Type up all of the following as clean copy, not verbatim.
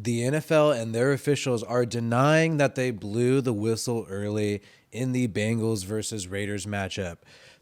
The NFL and their officials are denying that they blew the whistle early in the Bengals versus Raiders matchup.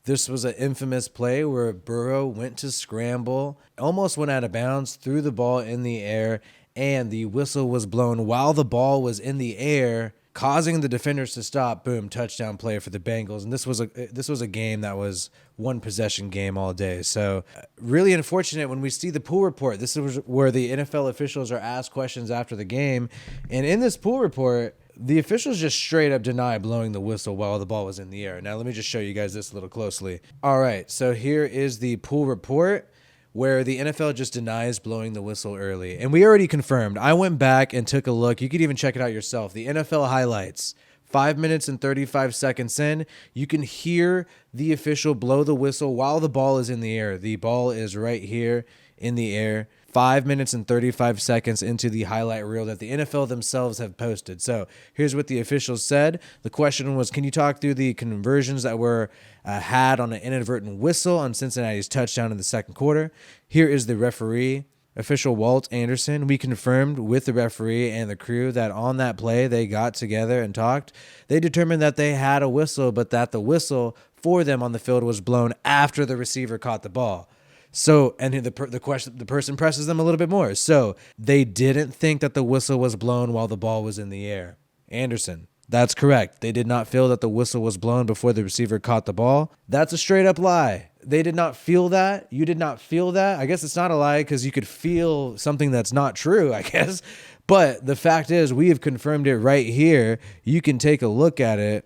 This was an infamous play where Burrow went to scramble, almost went out of bounds, threw the ball in the air, and the whistle was blown while the ball was in the air, causing the defenders to stop. Boom, touchdown play for the Bengals. And this was a game that was one possession game all day. So really unfortunate when we see the pool report. This is where the NFL officials are asked questions after the game. And in this pool report, the officials just straight up deny blowing the whistle while the ball was in the air. Now, let me just show you guys this a little closely. All right, so here is the pool report where the NFL just denies blowing the whistle early. And we already confirmed. I went back and took a look. You could even check it out yourself. The NFL highlights. 5 minutes and 35 seconds in, you can hear the official blow the whistle while the ball is in the air. The ball is right here in the air. 5 minutes and 35 seconds into the highlight reel that the NFL themselves have posted. So here's what the officials said. The question was, can you talk through the conversions that were had on an inadvertent whistle on Cincinnati's touchdown in the second quarter? Here is the referee, official Walt Anderson. We confirmed with the referee and the crew that on that play they got together and talked. They determined that they had a whistle, but that the whistle for them on the field was blown after the receiver caught the ball. So, and the person presses them a little bit more. So they didn't think that the whistle was blown while the ball was in the air. Anderson, that's correct. They did not feel that the whistle was blown before the receiver caught the ball. That's a straight up lie. They did not feel that. You did not feel that. I guess it's not a lie because you could feel something that's not true, I guess. But the fact is, we have confirmed it right here. You can take a look at it.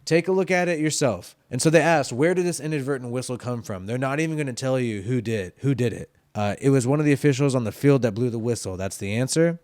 Take a look at it yourself. And so they asked, where did this inadvertent whistle come from? They're not even going to tell you who did it. It was one of the officials on the field that blew the whistle. That's the answer.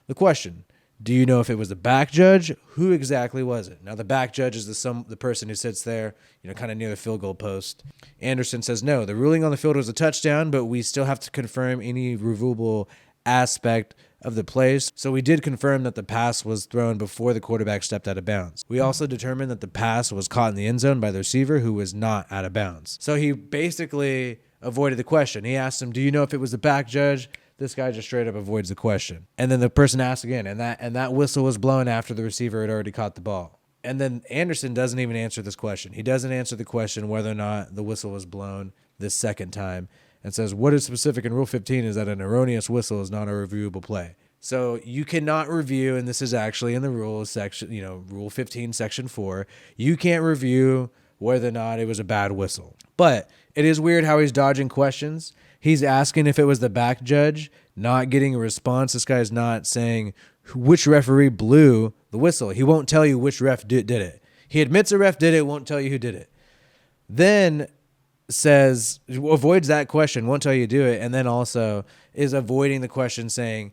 The question, do you know if it was the back judge? Who exactly was it? Now, the back judge is the person who sits there, kind of near the field goal post. Anderson says, no, the ruling on the field was a touchdown, but we still have to confirm any reviewable aspect of the plays. So we did confirm that the pass was thrown before the quarterback stepped out of bounds. We also determined that the pass was caught in the end zone by the receiver who was not out of bounds. So he basically avoided the question. He asked him, do you know if it was the back judge? This guy just straight up avoids the question. And then the person asked again, and that whistle was blown after the receiver had already caught the ball. And then Anderson doesn't even answer this question. He doesn't answer the question whether or not the whistle was blown this second time, and says what is specific in Rule 15 is that an erroneous whistle is not a reviewable play. So you cannot review, and this is actually in the rules section, Rule 15, Section 4, you can't review whether or not it was a bad whistle. But it is weird how he's dodging questions. He's asking if it was the back judge, not getting a response. This guy's not saying which referee blew the whistle. He won't tell you which ref did it. He admits a ref did it, won't tell you who did it. Then avoids that question, won't tell you to do it, and then also is avoiding the question saying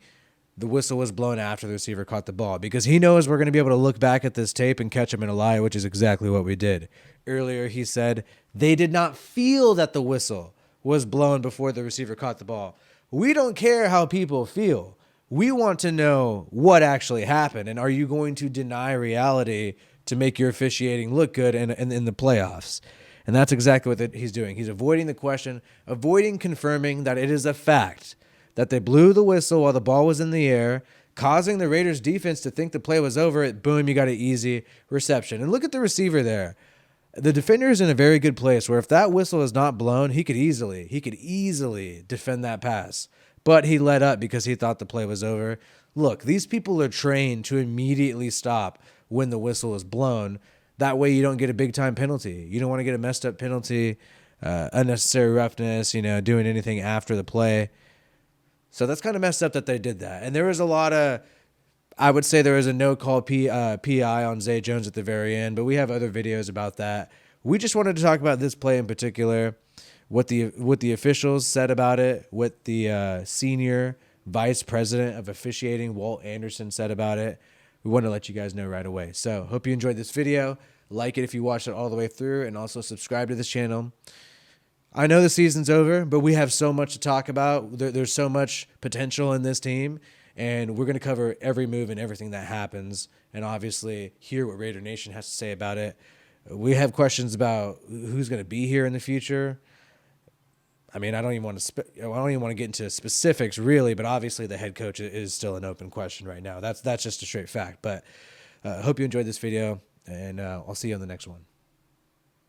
the whistle was blown after the receiver caught the ball, because he knows we're going to be able to look back at this tape and catch him in a lie, which is exactly what we did. Earlier, he said they did not feel that the whistle was blown before the receiver caught the ball. We don't care how people feel. We want to know what actually happened, and are you going to deny reality to make your officiating look good in the playoffs? And that's exactly what he's doing. He's avoiding the question, avoiding confirming that it is a fact that they blew the whistle while the ball was in the air, causing the Raiders defense to think the play was over. Boom, you got an easy reception. And look at the receiver there. The defender is in a very good place where if that whistle is not blown, he could easily defend that pass. But he let up because he thought the play was over. Look, these people are trained to immediately stop when the whistle is blown. That way you don't get a big-time penalty. You don't want to get a messed-up penalty, unnecessary roughness, doing anything after the play. So that's kind of messed up that they did that. And there was a lot of, I would say there was a no-call PI on Zay Jones at the very end, but we have other videos about that. We just wanted to talk about this play in particular, what the officials said about it, what the senior vice president of officiating, Walt Anderson, said about it. We want to let you guys know right away. So hope you enjoyed this video. Like it if you watched it all the way through, and also subscribe to this channel. I know the season's over, but we have so much to talk about. There's so much potential in this team, and we're going to cover every move and everything that happens, and obviously hear what Raider Nation has to say about it. We have questions about who's going to be here in the future. I mean, I don't even want to get into specifics really, but obviously the head coach is still an open question right now. That's just a straight fact. But I hope you enjoyed this video, and I'll see you on the next one.